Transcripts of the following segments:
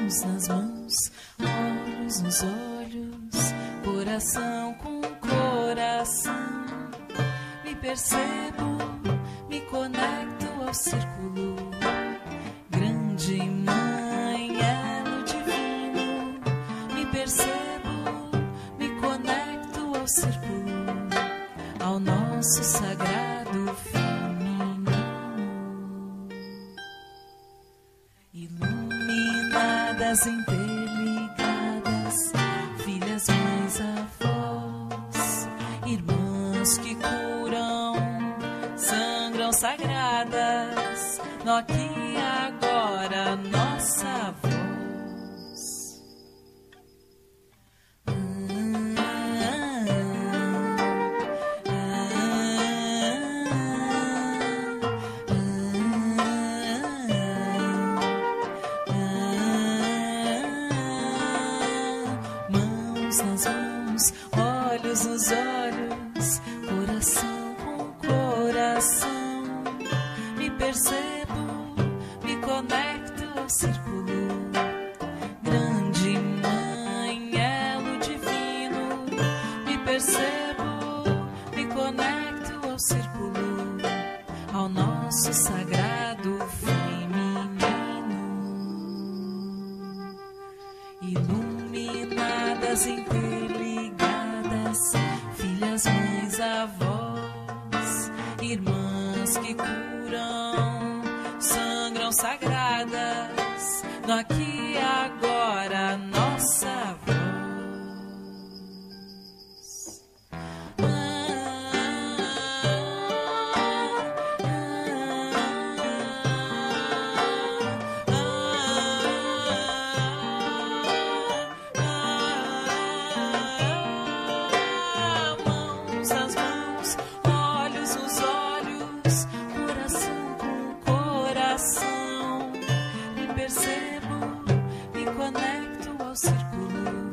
Mãos nas mãos, olhos nos olhos, coração com coração. Me percebo, me conecto ao círculo. Grande mãe, elo divino. Me percebo, me conecto ao círculo, ao nosso sagrado feminino. Iluminadas, interligadas, filhas, mães, avós, irmãs que curam, sangram sagradas, no aqui e agora, nossa voz. Mãos nas mãos, olhos nos olhos, coração com coração. Me percebo, me conecto ao círculo. Grande mãe, elo divino. Me percebo, me conecto ao círculo, ao nosso sagrado feminino. Iluminadas, interligadas, filhas, mães, avós, irmãs que curam, sangram sagradas, no aqui e agora, nossa voz. Mãos nas mãos, olhos nos olhos, coração com coração. Me percebo, me conecto ao círculo.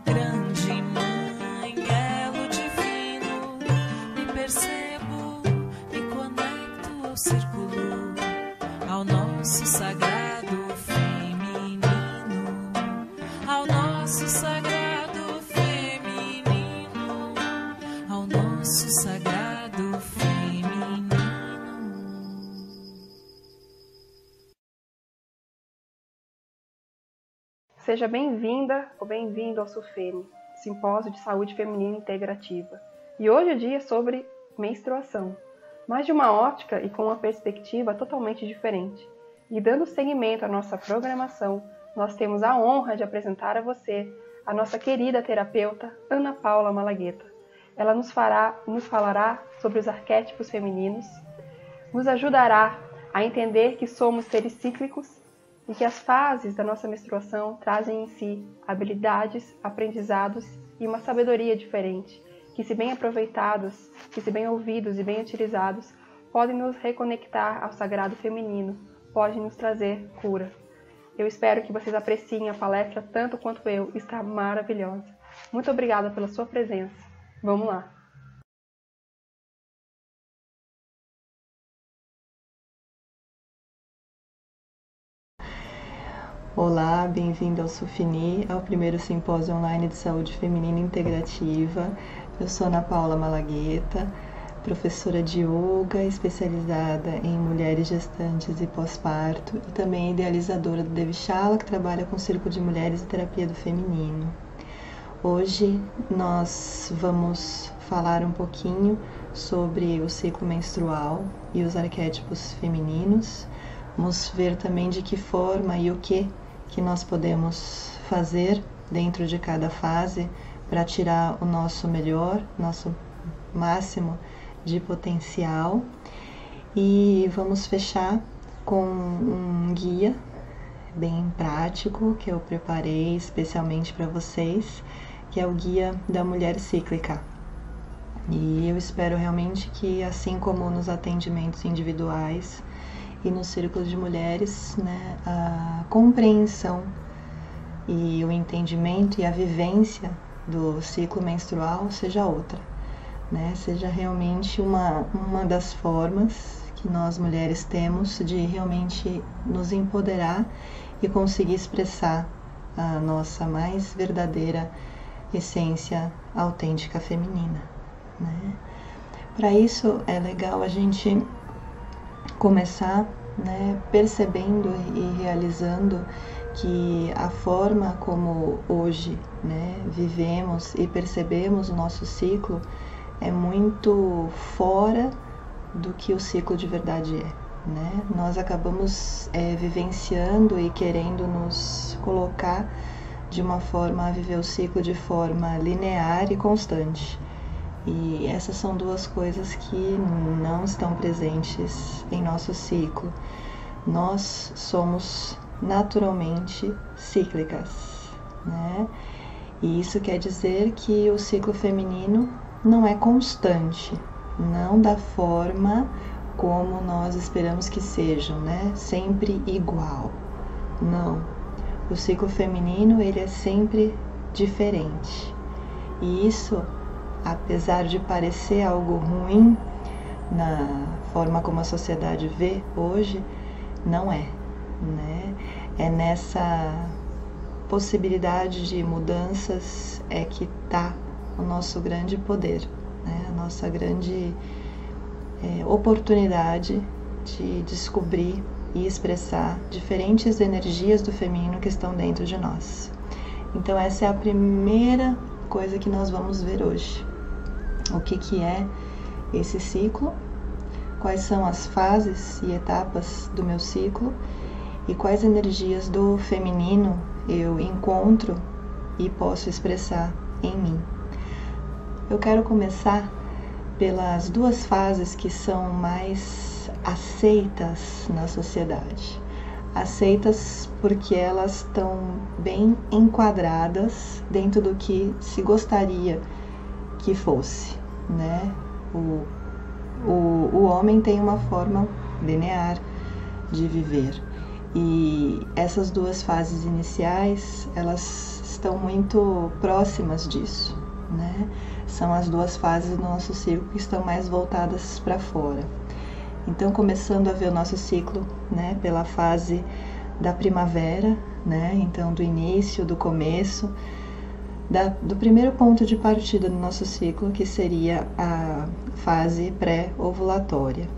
Grande mãe, elo divino. Me percebo, me conecto ao círculo, ao nosso sagrado feminino, ao nosso sagrado feminino, ao nosso sagrado feminino. Seja bem-vinda ou bem-vindo ao SUFEMI, Simpósio de Saúde Feminina Integrativa. E hoje o dia é sobre menstruação, mas de uma ótica e com uma perspectiva totalmente diferente. E dando seguimento à nossa programação, nós temos a honra de apresentar a você a nossa querida terapeuta Ana Paula Malagueta. Ela nos falará sobre os arquétipos femininos, nos ajudará a entender que somos seres cíclicos e que as fases da nossa menstruação trazem em si habilidades, aprendizados e uma sabedoria diferente, que se bem aproveitados, que se bem ouvidos e bem utilizados, podem nos reconectar ao sagrado feminino, podem nos trazer cura. Eu espero que vocês apreciem a palestra tanto quanto eu, está maravilhosa. Muito obrigada pela sua presença. Vamos lá! Olá, bem-vindo ao SUFINI, ao primeiro simpósio online de saúde feminina integrativa. Eu sou Ana Paula Malagueta, professora de yoga, especializada em mulheres gestantes e pós-parto e também idealizadora do Devishala, que trabalha com o Círculo de Mulheres e Terapia do Feminino. Hoje nós vamos falar um pouquinho sobre o ciclo menstrual e os arquétipos femininos. Vamos ver também de que forma e o que nós podemos fazer dentro de cada fase para tirar o nosso melhor, nosso máximo de potencial. E vamos fechar com um guia bem prático que eu preparei especialmente para vocês, que é o Guia da Mulher Cíclica. E eu espero realmente que, assim como nos atendimentos individuais e nos círculos de mulheres, né, a compreensão e o entendimento e a vivência do ciclo menstrual seja outra, né? Seja realmente uma das formas que nós mulheres temos de realmente nos empoderar e conseguir expressar a nossa mais verdadeira essência autêntica feminina, né? Para isso é legal a gente começar, né, percebendo e realizando que a forma como hoje, né, vivemos e percebemos o nosso ciclo é muito fora do que o ciclo de verdade é, né? Nós acabamos vivenciando e querendo nos colocar de uma forma a viver o ciclo de forma linear e constante. E essas são duas coisas que não estão presentes em nosso ciclo. Nós somos naturalmente cíclicas, né? E isso quer dizer que o ciclo feminino não é constante, não da forma como nós esperamos que sejam, né? Sempre igual. Não. O ciclo feminino, ele é sempre diferente. E isso, apesar de parecer algo ruim na forma como a sociedade vê hoje, não é, né? É nessa possibilidade de mudanças que está o nosso grande poder, né? A nossa grande oportunidade de descobrir e expressar diferentes energias do feminino que estão dentro de nós. Então essa é a primeira coisa que nós vamos ver hoje. O que é esse ciclo, quais são as fases e etapas do meu ciclo e quais energias do feminino eu encontro e posso expressar em mim. Eu quero começar pelas duas fases que são mais aceitas na sociedade. Aceitas porque elas estão bem enquadradas dentro do que se gostaria que fosse, né? O homem tem uma forma linear de viver e essas duas fases iniciais, elas estão muito próximas disso, né? São as duas fases do nosso ciclo que estão mais voltadas para fora. Então, começando a ver o nosso ciclo, né, pela fase da primavera, né? Então, do início, do começo, do primeiro ponto de partida do nosso ciclo, que seria a fase pré-ovulatória,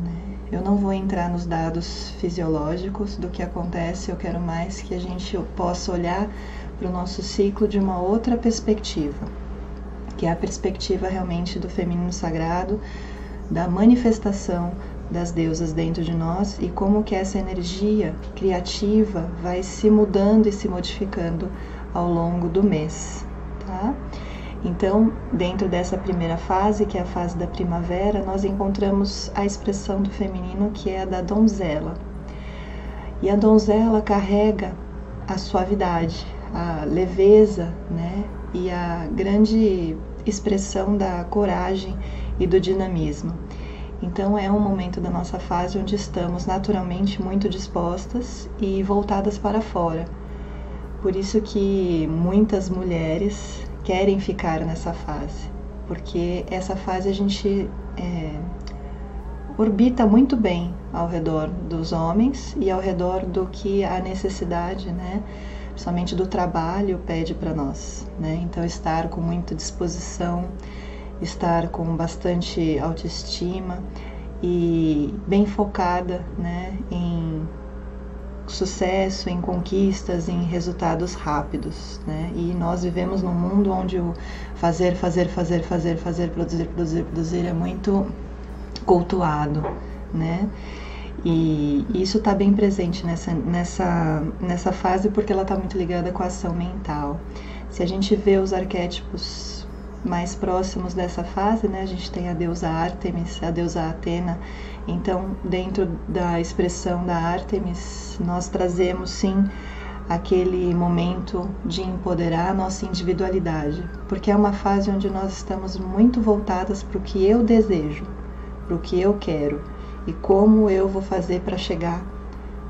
né? Eu não vou entrar nos dados fisiológicos do que acontece, eu quero mais que a gente possa olhar para o nosso ciclo de uma outra perspectiva, que é a perspectiva realmente do feminino sagrado, da manifestação das deusas dentro de nós e como que essa energia criativa vai se mudando e se modificando ao longo do mês, tá? Então, dentro dessa primeira fase, que é a fase da primavera, nós encontramos a expressão do feminino, que é a da donzela. E a donzela carrega a suavidade, a leveza, né? E a grande expressão da coragem e do dinamismo. Então é um momento da nossa fase onde estamos naturalmente muito dispostas e voltadas para fora. Por isso que muitas mulheres querem ficar nessa fase, porque essa fase a gente orbita muito bem ao redor dos homens e ao redor do que a necessidade, né, principalmente do trabalho, pede para nós, né? Então estar com muita disposição, estar com bastante autoestima e bem focada, né, em sucesso, em conquistas, em resultados rápidos, né? E nós vivemos num mundo onde o fazer, produzir é muito cultuado, né? E isso está bem presente nessa fase porque ela está muito ligada com a ação mental. Se a gente vê os arquétipos mais próximos dessa fase, né, a gente tem a deusa Ártemis, a deusa Atena. Então, dentro da expressão da Ártemis, nós trazemos sim aquele momento de empoderar a nossa individualidade, porque é uma fase onde nós estamos muito voltadas para o que eu desejo, para o que eu quero e como eu vou fazer para chegar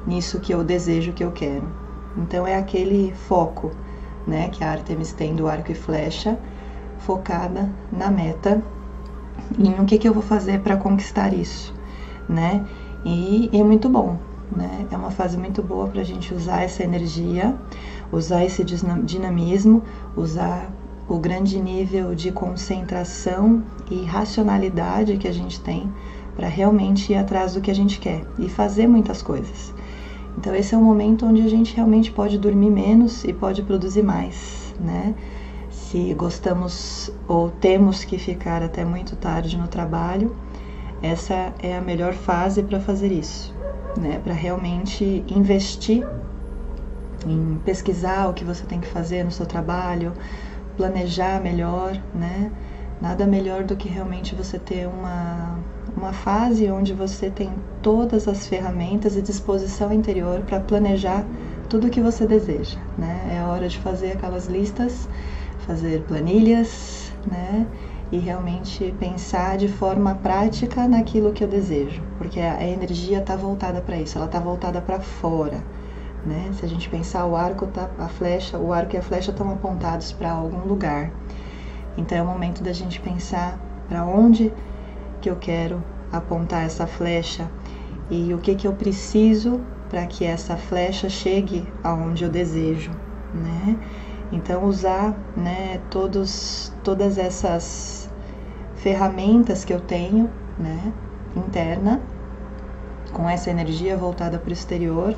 nisso que eu desejo, que eu quero. Então é aquele foco, né, que a Ártemis tem do arco e flecha, focada na meta e no que eu vou fazer para conquistar isso, né? E é muito bom, né? É uma fase muito boa para a gente usar essa energia, usar esse dinamismo, usar o grande nível de concentração e racionalidade que a gente tem para realmente ir atrás do que a gente quer e fazer muitas coisas. Então esse é um momento onde a gente realmente pode dormir menos e pode produzir mais, né? Se gostamos ou temos que ficar até muito tarde no trabalho, essa é a melhor fase para fazer isso, né? Para realmente investir em pesquisar o que você tem que fazer no seu trabalho, planejar melhor, né? Nada melhor do que realmente você ter uma fase onde você tem todas as ferramentas e disposição interior para planejar tudo o que você deseja, né? É a hora de fazer aquelas listas, fazer planilhas, né? E realmente pensar de forma prática naquilo que eu desejo, porque a energia está voltada para isso, ela está voltada para fora, né? Se a gente pensar, o arco e a flecha estão apontados para algum lugar. Então é o momento da gente pensar para onde que eu quero apontar essa flecha e o que eu preciso para que essa flecha chegue aonde eu desejo, né? Então usar, né, todas essas ferramentas que eu tenho, né, interna, com essa energia voltada para o exterior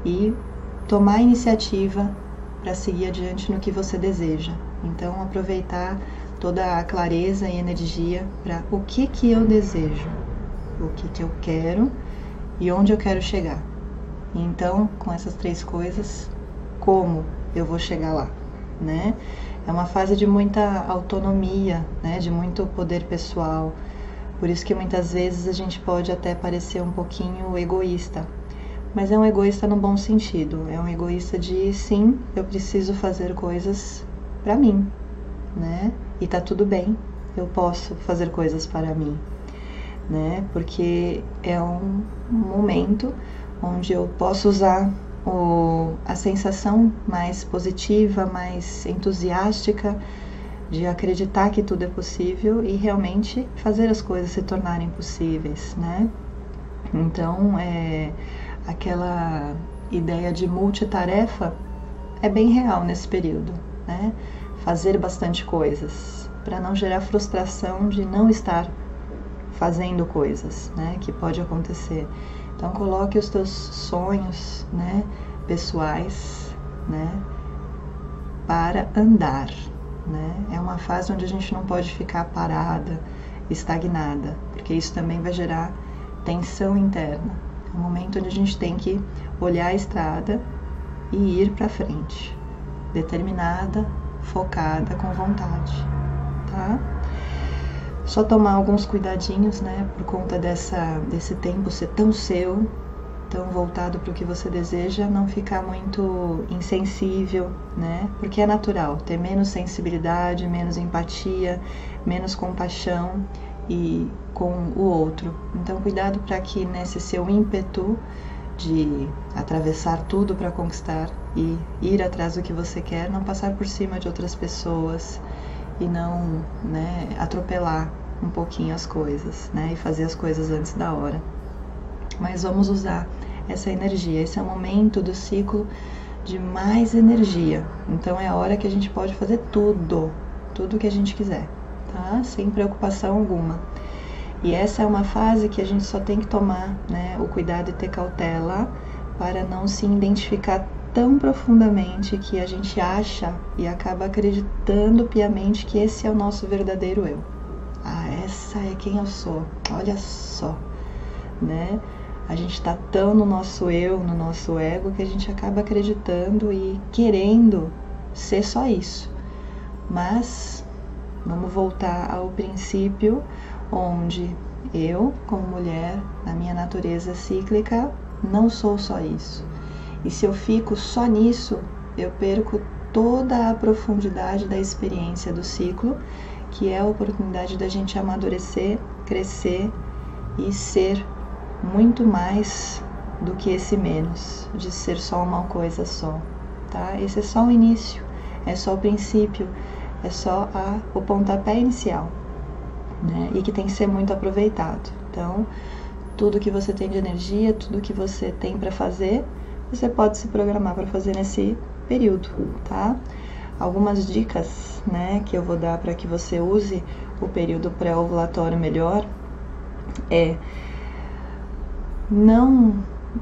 e tomar a iniciativa para seguir adiante no que você deseja. Então aproveitar toda a clareza e energia para o que eu desejo, o que eu quero e onde eu quero chegar. Então, com essas 3 coisas, como eu vou chegar lá, né? É uma fase de muita autonomia, né? De muito poder pessoal. Por isso que muitas vezes a gente pode até parecer um pouquinho egoísta. Mas é um egoísta no bom sentido. É um egoísta de, sim, eu preciso fazer coisas para mim, né? E tá tudo bem, eu posso fazer coisas para mim, né? Porque é um momento onde eu posso usar a sensação mais positiva, mais entusiástica de acreditar que tudo é possível e realmente fazer as coisas se tornarem possíveis, né? Então, aquela ideia de multitarefa é bem real nesse período, né? Fazer bastante coisas, para não gerar frustração de não estar fazendo coisas, né? Que pode acontecer. Então coloque os teus sonhos, né, pessoais, né, para andar, né? É uma fase onde a gente não pode ficar parada, estagnada, porque isso também vai gerar tensão interna. É um momento onde a gente tem que olhar a estrada e ir para frente, determinada, focada, com vontade, tá? Só tomar alguns cuidadinhos, né, por conta desse tempo ser tão seu, tão voltado para o que você deseja, não ficar muito insensível, né, porque é natural ter menos sensibilidade, menos empatia, menos compaixão e com o outro. Então cuidado para que nesse seu ímpeto de atravessar tudo para conquistar e ir atrás do que você quer, não passar por cima de outras pessoas e não, né, atropelar um pouquinho as coisas, né, e fazer as coisas antes da hora. Mas vamos usar essa energia. Esse é o momento do ciclo de mais energia. Então é a hora que a gente pode fazer tudo que a gente quiser, tá? Sem preocupação alguma. E essa é uma fase que a gente só tem que tomar, né, o cuidado e ter cautela para não se identificar tão profundamente que a gente acha e acaba acreditando piamente que esse é o nosso verdadeiro eu. Ah, essa é quem eu sou, olha só, né? A gente está tão no nosso eu, no nosso ego, que a gente acaba acreditando e querendo ser só isso. Mas vamos voltar ao princípio onde eu, como mulher, na minha natureza cíclica, não sou só isso. E se eu fico só nisso, eu perco toda a profundidade da experiência do ciclo, que é a oportunidade da gente amadurecer, crescer e ser muito mais do que esse menos, de ser só uma coisa só, tá? Esse é só o início, é só o princípio, é só o pontapé inicial, né? E que tem que ser muito aproveitado. Então, tudo que você tem de energia, tudo que você tem para fazer, você pode se programar para fazer nesse período, tá? Algumas dicas, né, que eu vou dar para que você use o período pré-ovulatório melhor é não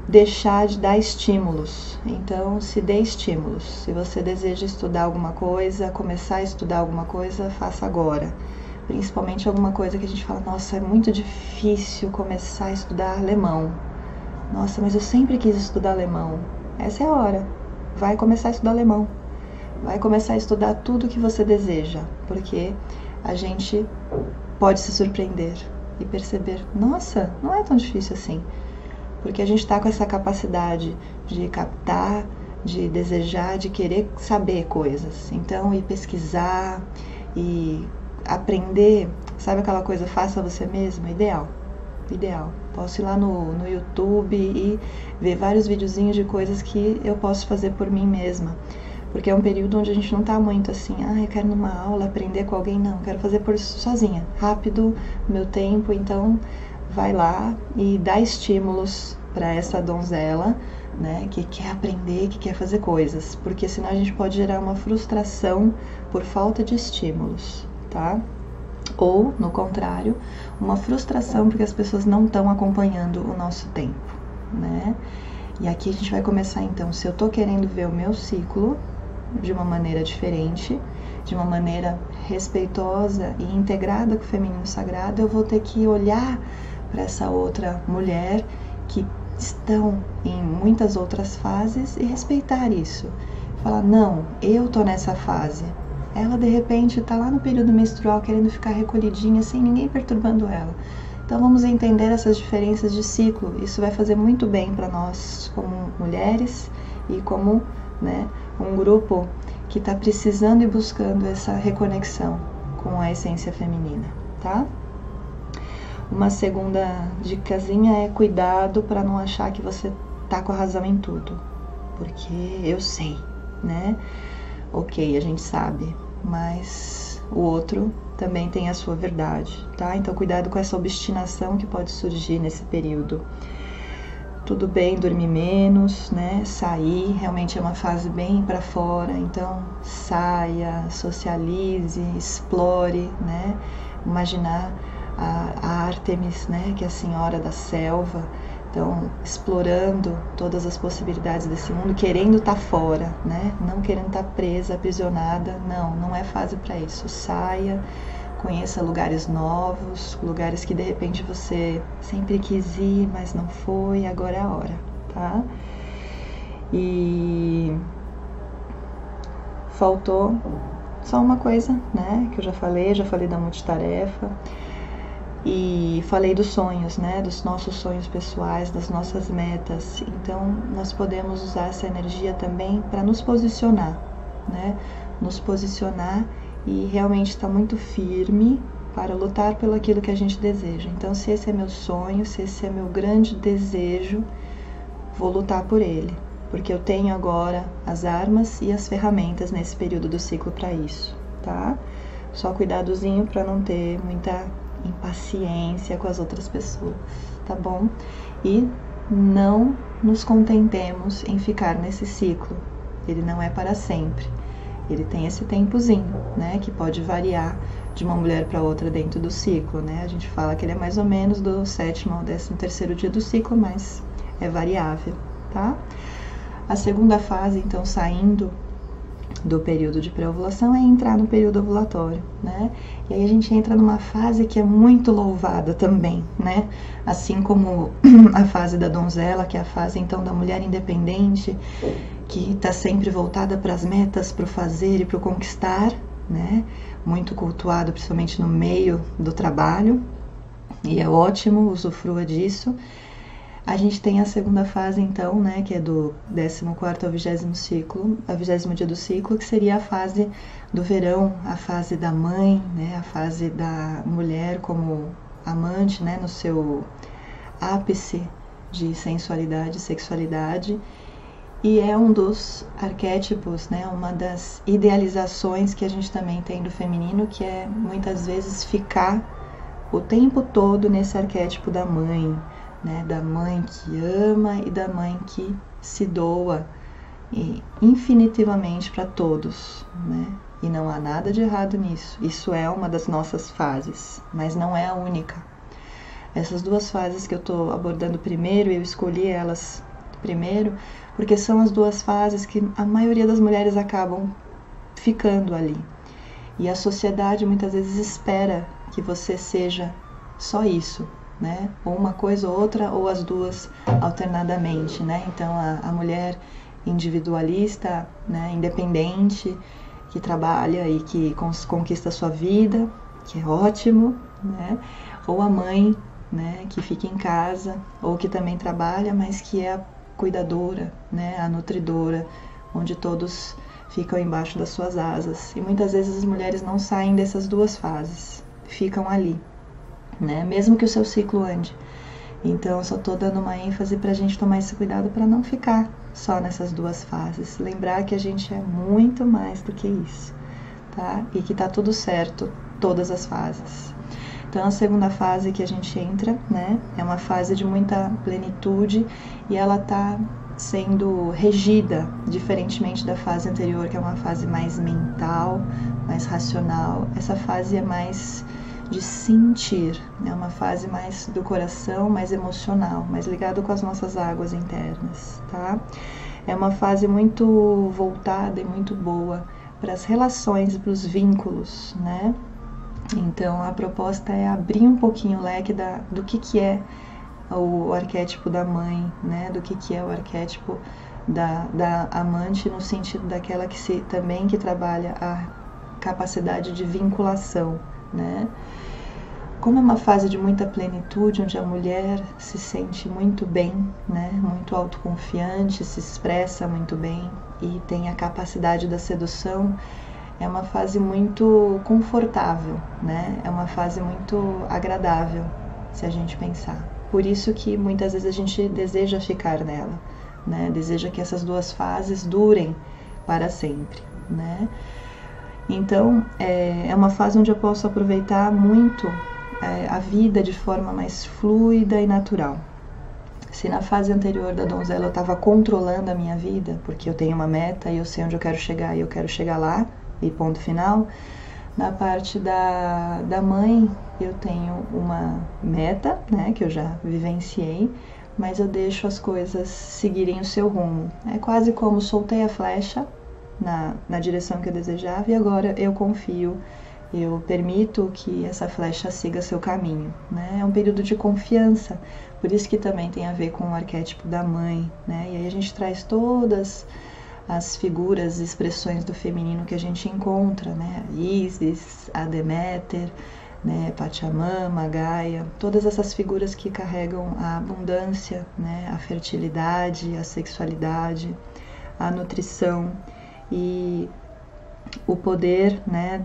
deixar de dar estímulos. Então, se dê estímulos. Se você deseja estudar alguma coisa, começar a estudar alguma coisa, faça agora. Principalmente alguma coisa que a gente fala, nossa, é muito difícil começar a estudar alemão. Nossa, mas eu sempre quis estudar alemão. Essa é a hora. Vai começar a estudar alemão. Vai começar a estudar tudo que você deseja, porque a gente pode se surpreender e perceber, nossa, não é tão difícil assim. Porque a gente está com essa capacidade de captar, de desejar, de querer saber coisas. Então, ir pesquisar e aprender, sabe aquela coisa, faça você mesmo? Ideal. Posso ir lá no YouTube e ver vários videozinhos de coisas que eu posso fazer por mim mesma. Porque é um período onde a gente não tá muito assim, eu quero numa aula aprender com alguém, não, quero fazer por sozinha, rápido, meu tempo, então vai lá e dá estímulos para essa donzela, né, que quer aprender, que quer fazer coisas, porque senão a gente pode gerar uma frustração por falta de estímulos, tá? Ou, no contrário, uma frustração porque as pessoas não estão acompanhando o nosso tempo, né? E aqui a gente vai começar então, se eu tô querendo ver o meu ciclo de uma maneira diferente, de uma maneira respeitosa e integrada com o feminino sagrado, eu vou ter que olhar para essa outra mulher que estão em muitas outras fases e respeitar isso. Falar, não, eu tô nessa fase. Ela de repente tá lá no período menstrual querendo ficar recolhidinha sem ninguém perturbando ela. Então vamos entender essas diferenças de ciclo. Isso vai fazer muito bem para nós como mulheres e como, né, um grupo que está precisando e buscando essa reconexão com a essência feminina, tá? Uma segunda dicasinha é cuidado para não achar que você tá com a razão em tudo, porque eu sei, né? Ok, a gente sabe, mas o outro também tem a sua verdade, tá? Então cuidado com essa obstinação que pode surgir nesse período. Tudo bem dormir menos, né? Sair, realmente é uma fase bem para fora, então saia, socialize, explore, né? Imaginar a Ártemis, né? Que é a senhora da selva, então explorando todas as possibilidades desse mundo, querendo estar fora, né? Não querendo estar presa, aprisionada, não é fase para isso. Saia, conheça lugares novos, lugares que de repente você sempre quis ir, mas não foi, agora é a hora, tá? E faltou só uma coisa, né, que eu já falei da multitarefa e falei dos sonhos, né, dos nossos sonhos pessoais, das nossas metas. Então nós podemos usar essa energia também para nos posicionar, né, nos posicionar e realmente está muito firme para lutar pelo aquilo que a gente deseja. Então, se esse é meu sonho, se esse é meu grande desejo, vou lutar por ele, porque eu tenho agora as armas e as ferramentas nesse período do ciclo para isso, tá? Só cuidadozinho para não ter muita impaciência com as outras pessoas, tá bom? E não nos contentemos em ficar nesse ciclo, ele não é para sempre. Ele tem esse tempozinho, né, que pode variar de uma mulher para outra dentro do ciclo, né? A gente fala que ele é mais ou menos do 7º ao 13º dia do ciclo, mas é variável, tá? A segunda fase, então, saindo do período de pré-ovulação, é entrar no período ovulatório, né? E aí a gente entra numa fase que é muito louvada também, né? Assim como a fase da donzela, que é a fase, então, da mulher independente, que está sempre voltada para as metas, para o fazer e para o conquistar, né? Muito cultuado, principalmente no meio do trabalho, e é ótimo, usufrua disso. A gente tem a segunda fase, então, né, que é do 14º ao 20º ciclo, ao 20º dia do ciclo, que seria a fase do verão, a fase da mãe, né, a fase da mulher como amante, né, no seu ápice de sensualidade, sexualidade. E é um dos arquétipos, né, uma das idealizações que a gente também tem do feminino, que é muitas vezes ficar o tempo todo nesse arquétipo da mãe, né? Da mãe que ama e da mãe que se doa infinitivamente para todos, né? E não há nada de errado nisso. Isso é uma das nossas fases, mas não é a única. Essas duas fases que eu estou abordando primeiro, eu escolhi elas primeiro, porque são as duas fases que a maioria das mulheres acabam ficando ali. E a sociedade muitas vezes espera que você seja só isso, né? Ou uma coisa ou outra, ou as duas alternadamente, né? Então a mulher individualista, né? Independente, que trabalha e que conquista a sua vida, que é ótimo, né? Ou a mãe, né? Que fica em casa, ou que também trabalha, mas que é a cuidadora, né? A nutridora, onde todos ficam embaixo das suas asas. E muitas vezes as mulheres não saem dessas duas fases, ficam ali, né? Mesmo que o seu ciclo ande. Então, eu só estou dando uma ênfase para a gente tomar esse cuidado para não ficar só nessas duas fases. Lembrar que a gente é muito mais do que isso, tá? E que tá tudo certo, todas as fases. Então, a segunda fase que a gente entra, né? É uma fase de muita plenitude e ela tá sendo regida, diferentemente da fase anterior, que é uma fase mais mental, mais racional. Essa fase é mais de sentir, é uma fase mais do coração, mais emocional, mais ligado com as nossas águas internas, tá? É uma fase muito voltada e muito boa para as relações, para os vínculos, né? Então a proposta é abrir um pouquinho o leque do que é o arquétipo da mãe, né? Do que é o arquétipo da amante, no sentido daquela que trabalha a capacidade de vinculação, né? Como é uma fase de muita plenitude, onde a mulher se sente muito bem, né? Muito autoconfiante, se expressa muito bem e tem a capacidade da sedução, é uma fase muito confortável, né? É uma fase muito agradável, se a gente pensar. Por isso que muitas vezes a gente deseja ficar nela, né? Deseja que essas duas fases durem para sempre, né? Então, é uma fase onde eu posso aproveitar muito a vida de forma mais fluida e natural. Se na fase anterior da donzela eu estava controlando a minha vida, porque eu tenho uma meta e eu sei onde eu quero chegar e eu quero chegar lá, e ponto final, na parte da mãe eu tenho uma meta, né, que eu já vivenciei, mas eu deixo as coisas seguirem o seu rumo. É quase como soltei a flecha na direção que eu desejava e agora eu confio, eu permito que essa flecha siga seu caminho, né? É um período de confiança, por isso que também tem a ver com o arquétipo da mãe, né? E aí a gente traz todas as figuras, expressões do feminino que a gente encontra, né? Isis, a Deméter, né? Pachamama, Gaia, todas essas figuras que carregam a abundância, né? A fertilidade, a sexualidade, a nutrição e o poder, né,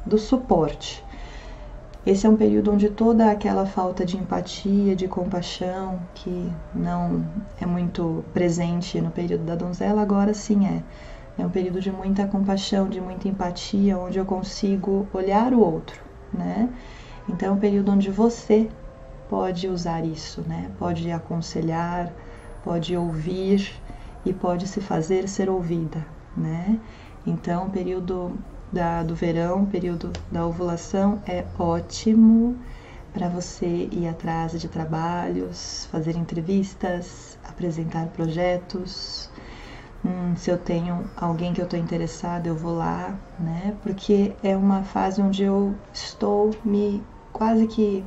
do suporte. Esse é um período onde toda aquela falta de empatia, de compaixão, que não é muito presente no período da donzela, agora sim é. É um período de muita compaixão, de muita empatia, onde eu consigo olhar o outro, né? Então é um período onde você pode usar isso, né? Pode aconselhar, pode ouvir e pode se fazer ser ouvida, né? Então, o período do verão, período da ovulação é ótimo para você ir atrás de trabalhos, fazer entrevistas, apresentar projetos. Se eu tenho alguém que eu estou interessada, eu vou lá, né? Porque é uma fase onde eu estou me quase que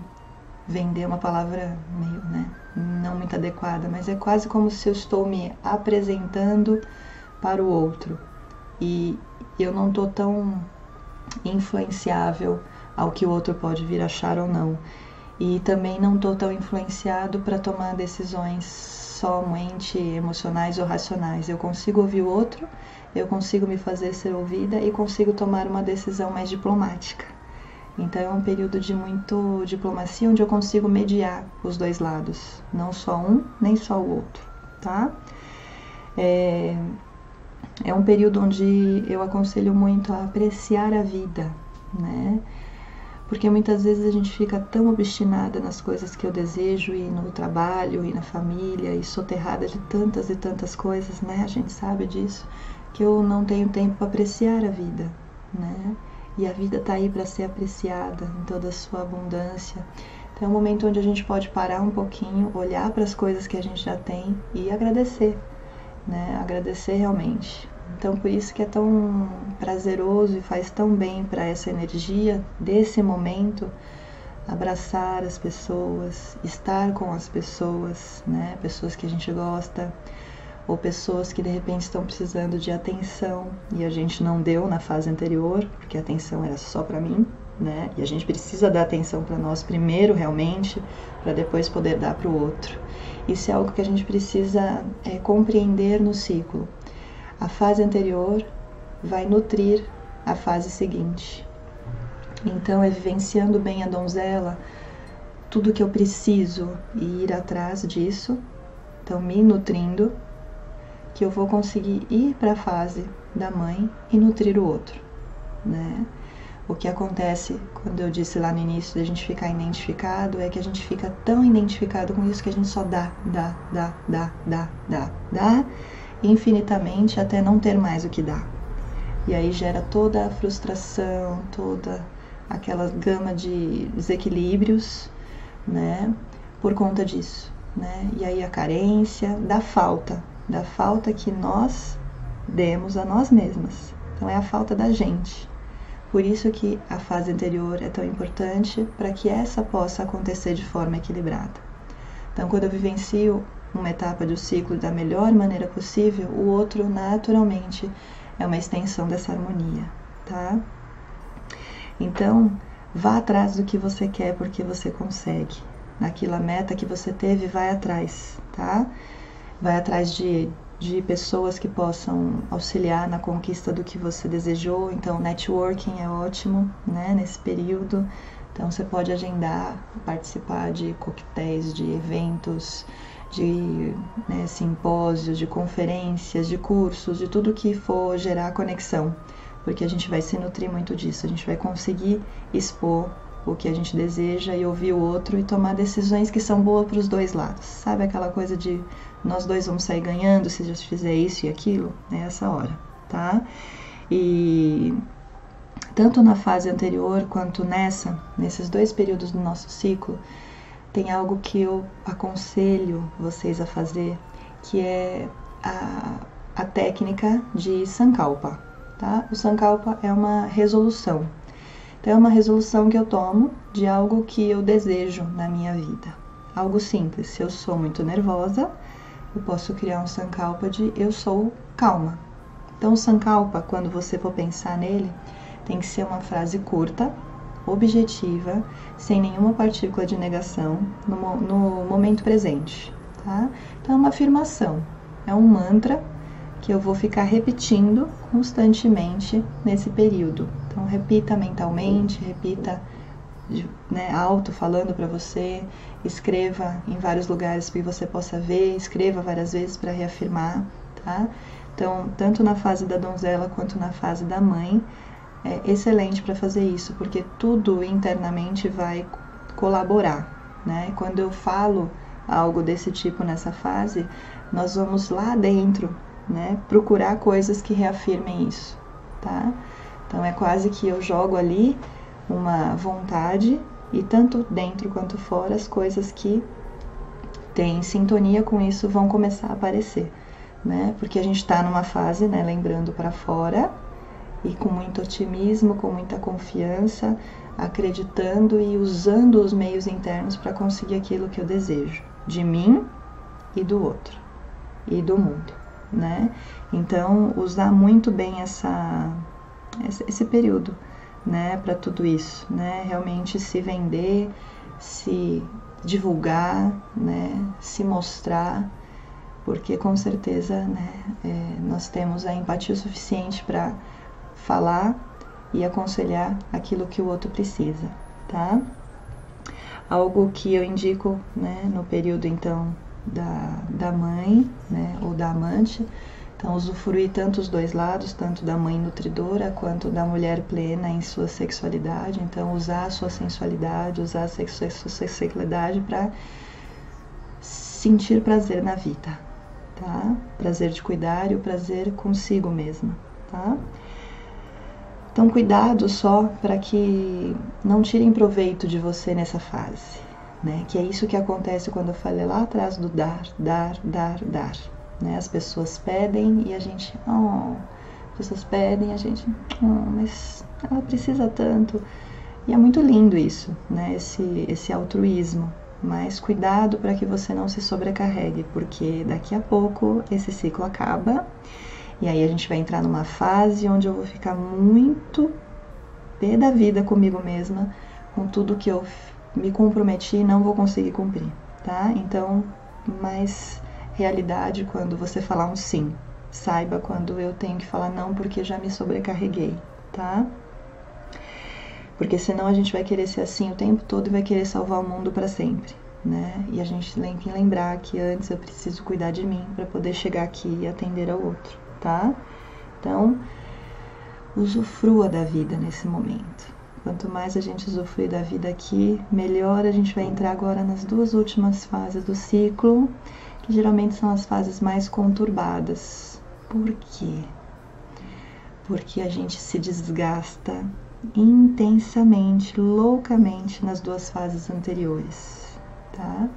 vender uma palavra meio, né? Não muito adequada, mas é quase como se eu estou me apresentando para o outro. E eu não estou tão influenciável ao que o outro pode vir achar ou não. E também não estou tão influenciado para tomar decisões somente emocionais ou racionais. Eu consigo ouvir o outro, eu consigo me fazer ser ouvida e consigo tomar uma decisão mais diplomática. Então é um período de muito diplomacia, onde eu consigo mediar os dois lados. Não só um, nem só o outro, tá? É um período onde eu aconselho muito a apreciar a vida, né? Porque muitas vezes a gente fica tão obstinada nas coisas que eu desejo, e no trabalho, e na família, e soterrada de tantas e tantas coisas, né? A gente sabe disso, que eu não tenho tempo para apreciar a vida, né? E a vida tá aí para ser apreciada em toda a sua abundância. Então é um momento onde a gente pode parar um pouquinho, olhar para as coisas que a gente já tem e agradecer, né? Agradecer realmente. Então por isso que é tão prazeroso e faz tão bem para essa energia desse momento, abraçar as pessoas, estar com as pessoas, né? Pessoas que a gente gosta, ou pessoas que de repente estão precisando de atenção e a gente não deu na fase anterior, porque a atenção era só para mim, né? E a gente precisa dar atenção para nós primeiro realmente, para depois poder dar para o outro. Isso é algo que a gente precisa compreender no ciclo. A fase anterior vai nutrir a fase seguinte. Então é vivenciando bem a donzela, tudo que eu preciso e ir atrás disso, então me nutrindo, que eu vou conseguir ir para a fase da mãe e nutrir o outro, né? O que acontece, quando eu disse lá no início da gente ficar identificado, é que a gente fica tão identificado com isso que a gente só dá infinitamente até não ter mais o que dar. E aí gera toda a frustração, toda aquela gama de desequilíbrios, né? Por conta disso, né? E aí a carência, da falta que nós demos a nós mesmas. Então é a falta da gente. Por isso que a fase anterior é tão importante, para que essa possa acontecer de forma equilibrada. Então quando eu vivencio uma etapa do ciclo da melhor maneira possível, o outro naturalmente é uma extensão dessa harmonia, tá? Então, vá atrás do que você quer, porque você consegue. Naquela meta que você teve, vai atrás, tá? Vai atrás de pessoas que possam auxiliar na conquista do que você desejou. Então, networking é ótimo, né, nesse período. Então, você pode agendar, participar de coquetéis, de eventos, de simpósios, de conferências, de cursos, de tudo que for gerar conexão, porque a gente vai se nutrir muito disso, a gente vai conseguir expor o que a gente deseja e ouvir o outro e tomar decisões que são boas para os dois lados. Sabe aquela coisa de nós dois vamos sair ganhando se a gente fizer isso e aquilo? É essa hora, tá? E tanto na fase anterior quanto nesses dois períodos do nosso ciclo, tem algo que eu aconselho vocês a fazer, que é a técnica de Sankalpa, tá? O Sankalpa é uma resolução. Então, é uma resolução que eu tomo de algo que eu desejo na minha vida. Algo simples. Se eu sou muito nervosa, eu posso criar um Sankalpa de eu sou calma. Então, o Sankalpa, quando você for pensar nele, tem que ser uma frase curta, objetiva, sem nenhuma partícula de negação, no momento presente, tá? Então é uma afirmação, é um mantra que eu vou ficar repetindo constantemente nesse período. Então repita mentalmente, repita alto, falando para você, escreva em vários lugares que você possa ver, escreva várias vezes para reafirmar, tá? Então, tanto na fase da donzela quanto na fase da mãe, é excelente para fazer isso, porque tudo internamente vai colaborar, né? Quando eu falo algo desse tipo nessa fase, nós vamos lá dentro, né? Procurar coisas que reafirmem isso, tá? Então é quase que eu jogo ali uma vontade e tanto dentro quanto fora as coisas que têm sintonia com isso vão começar a aparecer, né? Porque a gente está numa fase, né? Lembrando para fora, e com muito otimismo, com muita confiança, acreditando e usando os meios internos para conseguir aquilo que eu desejo, de mim e do outro, e do mundo, né? Então, usar muito bem esse período, né, para tudo isso, né? Realmente se vender, se divulgar, né, se mostrar, porque com certeza, né, nós temos a empatia suficiente para falar e aconselhar aquilo que o outro precisa, tá? Algo que eu indico, né, no período então da mãe, né, ou da amante, Então, usufruir tanto os dois lados, tanto da mãe nutridora quanto da mulher plena em sua sexualidade. Então, usar a sua sensualidade, usar a sua sexualidade para sentir prazer na vida, tá? Prazer de cuidar e o prazer consigo mesma, tá? Então, cuidado só para que não tirem proveito de você nessa fase, né? Que é isso que acontece quando eu falei lá atrás do dar. Né? As pessoas pedem e a gente, mas ela precisa tanto. E é muito lindo isso, né? Esse altruísmo. Mas cuidado para que você não se sobrecarregue, porque daqui a pouco esse ciclo acaba e aí a gente vai entrar numa fase onde eu vou ficar muito pé da vida comigo mesma, com tudo que eu me comprometi e não vou conseguir cumprir, tá? Então, mais realidade quando você falar um sim. Saiba quando eu tenho que falar não, porque já me sobrecarreguei, tá? Porque senão a gente vai querer ser assim o tempo todo e vai querer salvar o mundo para sempre, né? E a gente tem que lembrar que antes eu preciso cuidar de mim para poder chegar aqui e atender ao outro, tá? Então, usufrua da vida nesse momento. Quanto mais a gente usufruir da vida aqui, melhor. A gente vai entrar agora nas 2 últimas fases do ciclo, que geralmente são as fases mais conturbadas. Por quê? Porque a gente se desgasta intensamente, loucamente nas 2 fases anteriores, tá?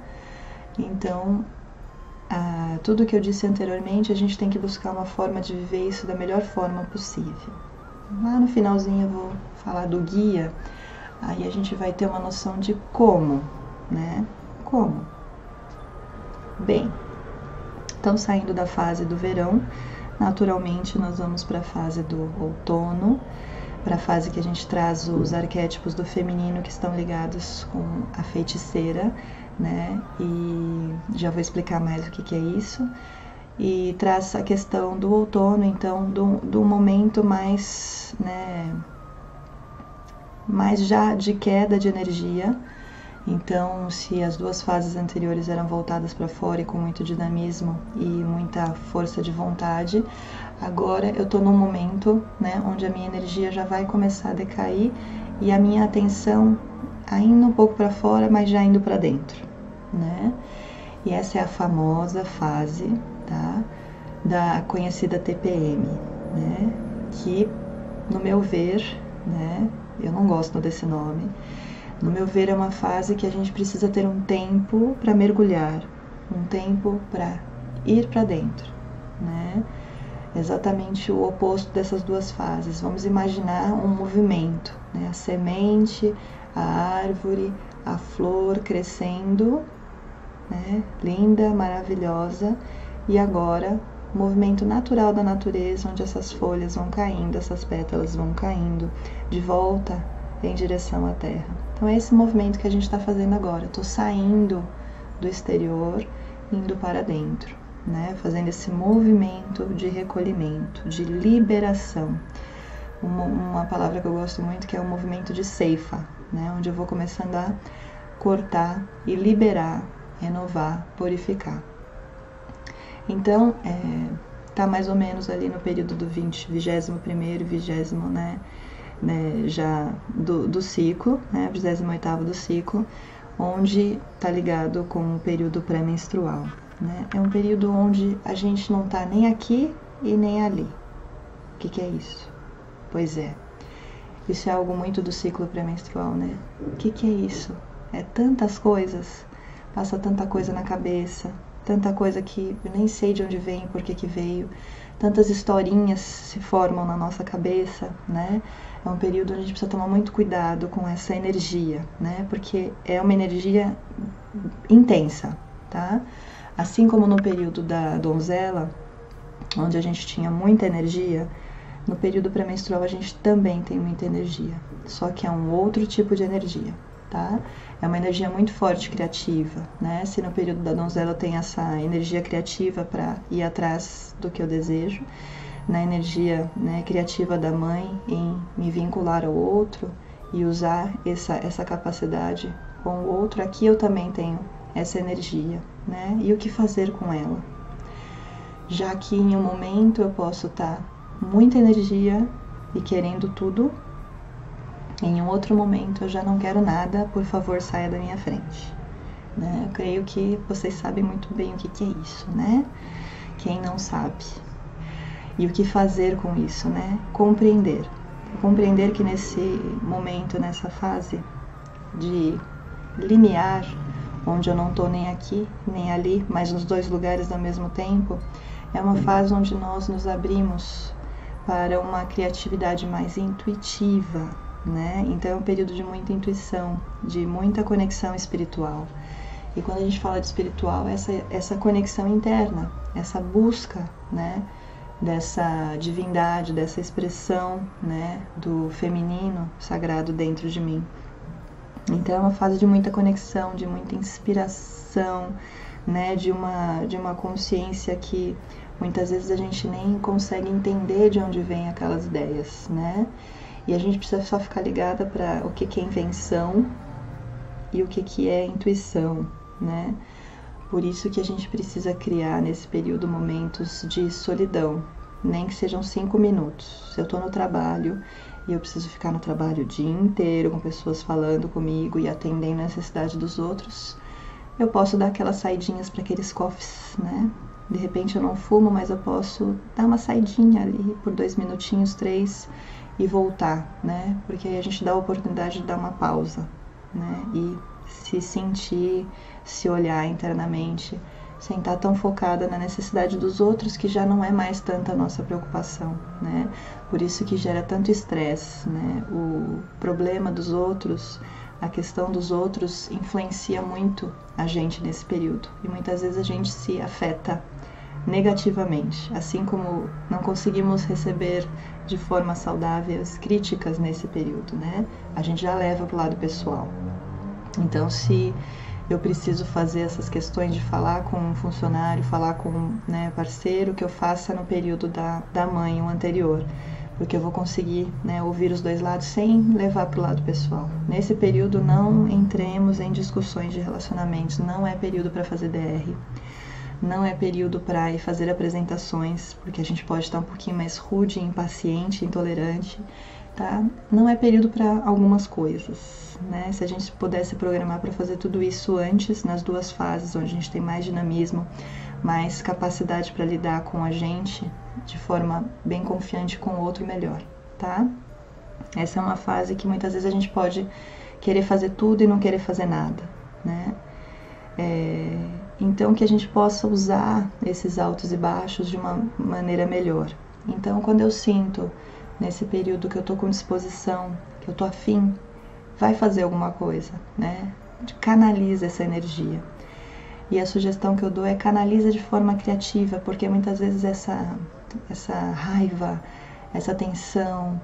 Então, tudo que eu disse anteriormente, a gente tem que buscar uma forma de viver isso da melhor forma possível. Lá no finalzinho eu vou falar do guia, aí a gente vai ter uma noção de como, né? Como? Bem, então saindo da fase do verão, naturalmente nós vamos para a fase do outono, para a fase que a gente traz os arquétipos do feminino que estão ligados com a feiticeira, né? E já vou explicar mais o que é isso. E traz a questão do outono, então, do momento mais, né, mais já de queda de energia. Então, se as 2 fases anteriores eram voltadas para fora e com muito dinamismo e muita força de vontade, agora eu estou num momento, né, onde a minha energia já vai começar a decair e a minha atenção indo um pouco para fora, mas já indo para dentro, né? E essa é a famosa fase, tá, da conhecida TPM, né? Que, no meu ver, né, eu não gosto desse nome. No meu ver, é uma fase que a gente precisa ter um tempo para mergulhar, um tempo para ir para dentro, né? Exatamente o oposto dessas 2 fases. Vamos imaginar um movimento, né? A semente, a árvore, a flor crescendo, né? Linda, maravilhosa, e agora o movimento natural da natureza, onde essas folhas vão caindo, essas pétalas vão caindo de volta em direção à terra. Então é esse movimento que a gente está fazendo agora. Estou saindo do exterior, indo para dentro, né? Fazendo esse movimento de recolhimento, de liberação. Uma palavra que eu gosto muito, que é o movimento de ceifa, né? Onde eu vou começando a cortar e liberar, renovar, purificar. Então, tá mais ou menos ali no período do 21º, 20º, né, já do ciclo, né, 28º do ciclo, onde tá ligado com o período pré-menstrual, né? É um período onde a gente não tá nem aqui e nem ali. O que é isso? Pois é, isso é algo muito do ciclo pré-menstrual, né? O que é isso? É tantas coisas, passa tanta coisa na cabeça, tanta coisa que eu nem sei de onde vem, por que veio, tantas historinhas se formam na nossa cabeça, né? É um período onde a gente precisa tomar muito cuidado com essa energia, né? Porque é uma energia intensa, tá? Assim como no período da donzela, onde a gente tinha muita energia, no período pré-menstrual a gente também tem muita energia, só que é um outro tipo de energia, tá? É uma energia muito forte, criativa, né? Se no período da donzela eu tenho essa energia criativa para ir atrás do que eu desejo, na energia, né, criativa da mãe em me vincular ao outro e usar essa capacidade com o outro, aqui eu também tenho essa energia, né? E o que fazer com ela? já que em um momento eu posso estar muita energia e querendo tudo, em um outro momento eu já não quero nada, por favor saia da minha frente, né? Eu creio que vocês sabem muito bem o que é isso, né? Quem não sabe. E o que fazer com isso, né? Compreender que nesse momento, nessa fase de limiar, onde eu não estou nem aqui, nem ali, mas nos dois lugares ao mesmo tempo, é uma fase onde nós nos abrimos para uma criatividade mais intuitiva, né? Então é um período de muita intuição, de muita conexão espiritual. E quando a gente fala de espiritual, essa conexão interna, essa busca, né, dessa divindade, dessa expressão, né, do feminino sagrado dentro de mim. Então é uma fase de muita conexão, de muita inspiração, né, de uma consciência que muitas vezes a gente nem consegue entender de onde vem aquelas ideias, né? E a gente precisa só ficar ligada para o que é invenção e o que é intuição, né? Por isso que a gente precisa criar nesse período momentos de solidão, nem que sejam 5 minutos. Se eu estou no trabalho e eu preciso ficar no trabalho o dia inteiro com pessoas falando comigo e atendendo a necessidade dos outros, eu posso dar aquelas saidinhas para aqueles coffees, né? De repente eu não fumo, mas eu posso dar uma saidinha ali por 2 minutinhos, 3 e voltar, né? Porque aí a gente dá a oportunidade de dar uma pausa, né? E se sentir, se olhar internamente, sem estar tão focada na necessidade dos outros, que já não é mais tanta a nossa preocupação, né? Por isso que gera tanto estresse, né? O problema dos outros, a questão dos outros influencia muito a gente nesse período. E muitas vezes a gente se afeta negativamente, assim como não conseguimos receber de forma saudável as críticas nesse período, né? A gente já leva para o lado pessoal. Então, se eu preciso fazer essas questões de falar com um funcionário, falar com, né, parceiro, que eu faça no período da mãe, o anterior, porque eu vou conseguir, né, ouvir os dois lados sem levar para o lado pessoal. Nesse período não entremos em discussões de relacionamentos, não é período para fazer DR, não é período para ir fazer apresentações, porque a gente pode estar um pouquinho mais rude, impaciente, intolerante, tá? Não é período para algumas coisas, né? Se a gente pudesse programar para fazer tudo isso antes, nas duas fases, onde a gente tem mais dinamismo, mais capacidade para lidar com a gente de forma bem confiante com o outro, melhor, tá? Essa é uma fase que muitas vezes a gente pode querer fazer tudo e não querer fazer nada, né? Então que a gente possa usar esses altos e baixos de uma maneira melhor. Então quando eu sinto nesse período que eu tô com disposição, que eu tô afim, vai fazer alguma coisa, né? Canaliza essa energia. E a sugestão que eu dou é canaliza de forma criativa, porque muitas vezes essa raiva, essa tensão,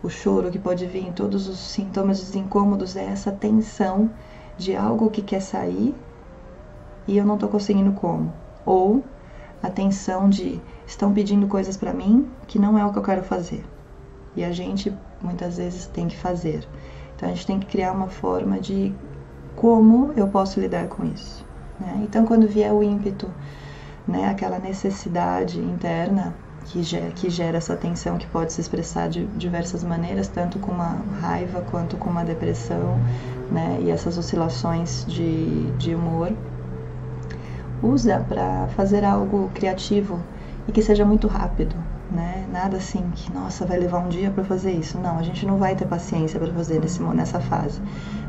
o choro que pode vir, todos os sintomas dos incômodos, é essa tensão de algo que quer sair e eu não tô conseguindo como. Ou a tensão de estão pedindo coisas para mim que não é o que eu quero fazer. E a gente muitas vezes tem que fazer. Então a gente tem que criar uma forma de como eu posso lidar com isso, né? Então quando vier o ímpeto, né, aquela necessidade interna que gera essa tensão, que pode se expressar de diversas maneiras, tanto com uma raiva quanto com uma depressão, né, e essas oscilações de humor, usa para fazer algo criativo e que seja muito rápido, né? Nada assim que, nossa, vai levar um dia para fazer isso. Não, a gente não vai ter paciência para fazer nessa fase.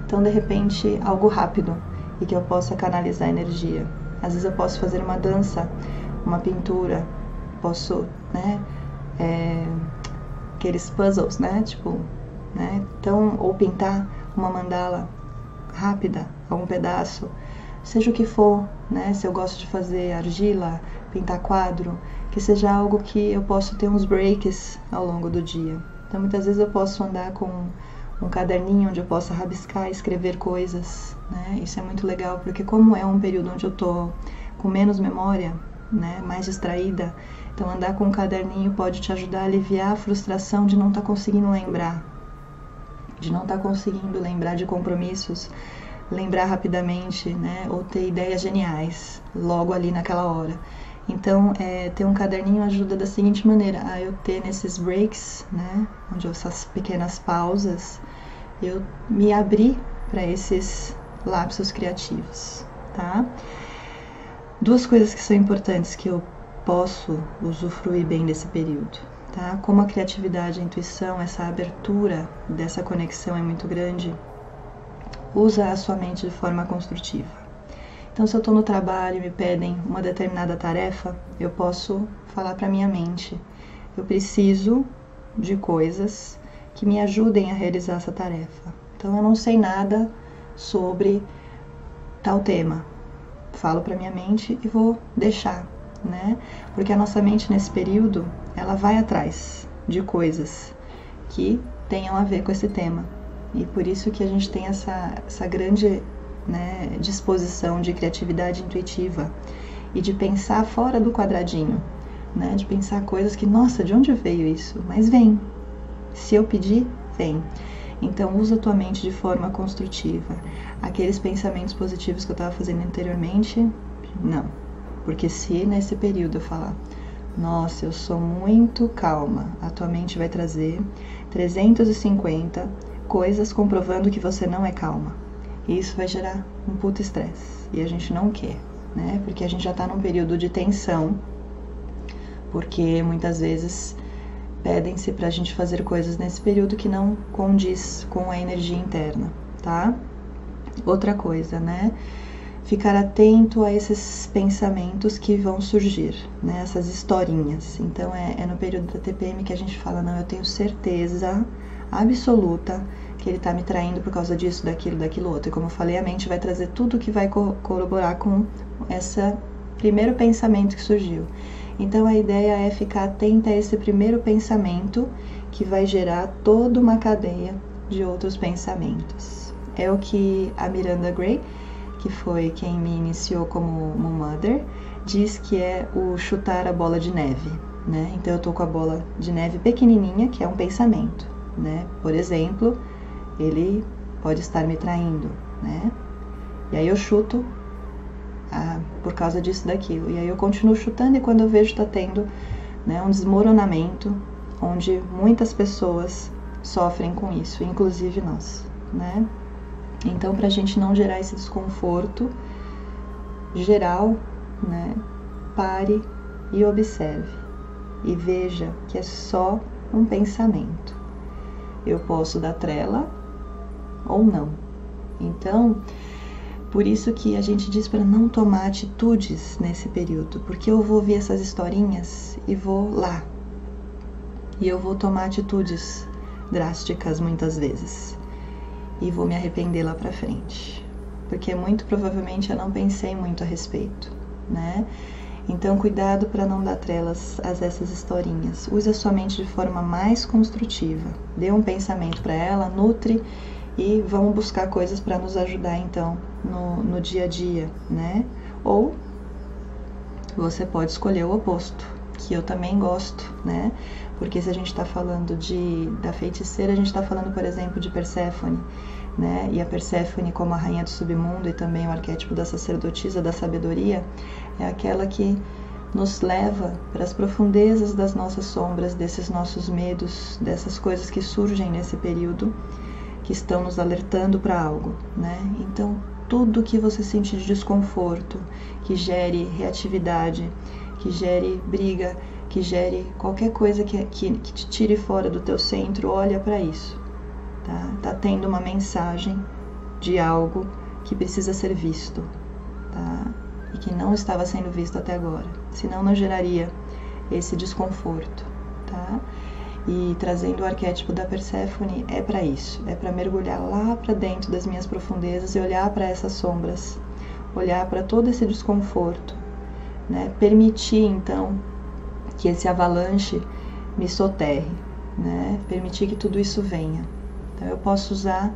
Então, de repente, algo rápido e que eu possa canalizar energia. Às vezes eu posso fazer uma dança, uma pintura, posso, né, aqueles puzzles, né, tipo, né, então, ou pintar uma mandala rápida, algum pedaço, seja o que for, né, se eu gosto de fazer argila, pintar quadro, que seja algo que eu possa ter uns breaks ao longo do dia. Então, muitas vezes eu posso andar com um caderninho onde eu possa rabiscar, escrever coisas, né, isso é muito legal, porque como é um período onde eu tô com menos memória, né, mais distraída, então andar com um caderninho pode te ajudar a aliviar a frustração de não estar conseguindo lembrar, de compromissos, lembrar rapidamente, né, ou ter ideias geniais logo ali naquela hora. Então, ter um caderninho ajuda da seguinte maneira, a eu ter nesses breaks, né, onde essas pequenas pausas, eu me abrir para esses lapsos criativos, tá? Duas coisas que são importantes que eu posso usufruir bem desse período, tá? Como a criatividade e a intuição, essa abertura dessa conexão é muito grande, usa a sua mente de forma construtiva. Então, se eu estou no trabalho e me pedem uma determinada tarefa, eu posso falar para minha mente, eu preciso de coisas que me ajudem a realizar essa tarefa. Então, eu não sei nada sobre tal tema. Falo para minha mente e vou deixar, né? Porque a nossa mente nesse período, ela vai atrás de coisas que tenham a ver com esse tema. E por isso que a gente tem essa grande, né, disposição de criatividade intuitiva e de pensar fora do quadradinho, né? De pensar coisas que, nossa, de onde veio isso? Mas vem. Se eu pedir, vem. Então, usa a tua mente de forma construtiva. Aqueles pensamentos positivos que eu estava fazendo anteriormente, não. Porque se nesse período eu falar, nossa, eu sou muito calma, a tua mente vai trazer 350 coisas comprovando que você não é calma. E isso vai gerar um puto estresse. E a gente não quer, né? Porque a gente já está num período de tensão, porque muitas vezes pedem-se pra gente fazer coisas nesse período que não condiz com a energia interna, tá? Outra coisa, né? Ficar atento a esses pensamentos que vão surgir, né? Essas historinhas. Então, é no período da TPM que a gente fala, não, eu tenho certeza absoluta que ele tá me traindo por causa disso, daquilo outro. E como eu falei, a mente vai trazer tudo que vai corroborar com esse primeiro pensamento que surgiu. Então, a ideia é ficar atenta a esse primeiro pensamento que vai gerar toda uma cadeia de outros pensamentos. É o que a Miranda Gray, que foi quem me iniciou como Mother, diz que é o chutar a bola de neve, né? Então, eu tô com a bola de neve pequenininha, que é um pensamento, né? Por exemplo, ele pode estar me traindo, né? E aí eu chuto por causa disso, daquilo. E aí eu continuo chutando e quando eu vejo tá tendo, né, um desmoronamento, onde muitas pessoas sofrem com isso, inclusive nós, né? Então, pra gente não gerar esse desconforto geral, né, pare e observe. E veja que é só um pensamento. Eu posso dar trela ou não. Então, por isso que a gente diz para não tomar atitudes nesse período, porque eu vou ver essas historinhas e vou lá. E eu vou tomar atitudes drásticas muitas vezes. E vou me arrepender lá pra frente. Porque muito provavelmente eu não pensei muito a respeito, né? Então, cuidado para não dar trelas a essas historinhas. Use a sua mente de forma mais construtiva. Dê um pensamento para ela, nutre e vamos buscar coisas para nos ajudar, então, no dia a dia, né? Ou você pode escolher o oposto, que eu também gosto, né? Porque se a gente está falando da feiticeira, a gente está falando, por exemplo, de Perséfone, né? E a Perséfone, como a rainha do submundo e também o arquétipo da sacerdotisa da sabedoria, é aquela que nos leva para as profundezas das nossas sombras, desses nossos medos, dessas coisas que surgem nesse período, que estão nos alertando para algo, né? Então, tudo que você sentir de desconforto, que gere reatividade, que gere briga, que gere qualquer coisa que te tire fora do teu centro, olha para isso, tá? Tá tendo uma mensagem de algo que precisa ser visto, tá? E que não estava sendo visto até agora, senão não geraria esse desconforto, tá? E trazendo o arquétipo da Perséfone é para isso, é para mergulhar lá para dentro das minhas profundezas e olhar para essas sombras, olhar para todo esse desconforto, né? Permitir então que esse avalanche me soterre, né? Permitir que tudo isso venha. Então eu posso usar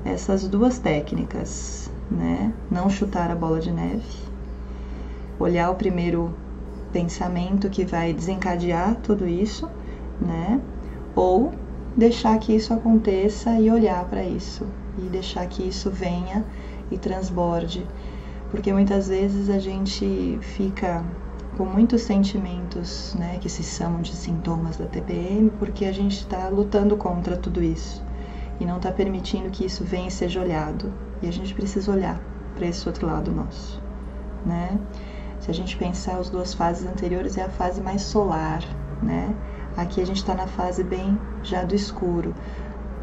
essas duas técnicas, né? Não chutar a bola de neve, olhar o primeiro pensamento que vai desencadear tudo isso, né? Ou deixar que isso aconteça e olhar para isso e deixar que isso venha e transborde, porque muitas vezes a gente fica com muitos sentimentos, né, que se chamam de sintomas da TPM, porque a gente está lutando contra tudo isso e não está permitindo que isso venha e seja olhado. E a gente precisa olhar para esse outro lado nosso, né? Se a gente pensar as duas fases anteriores, é a fase mais solar, né? Aqui a gente está na fase bem já do escuro,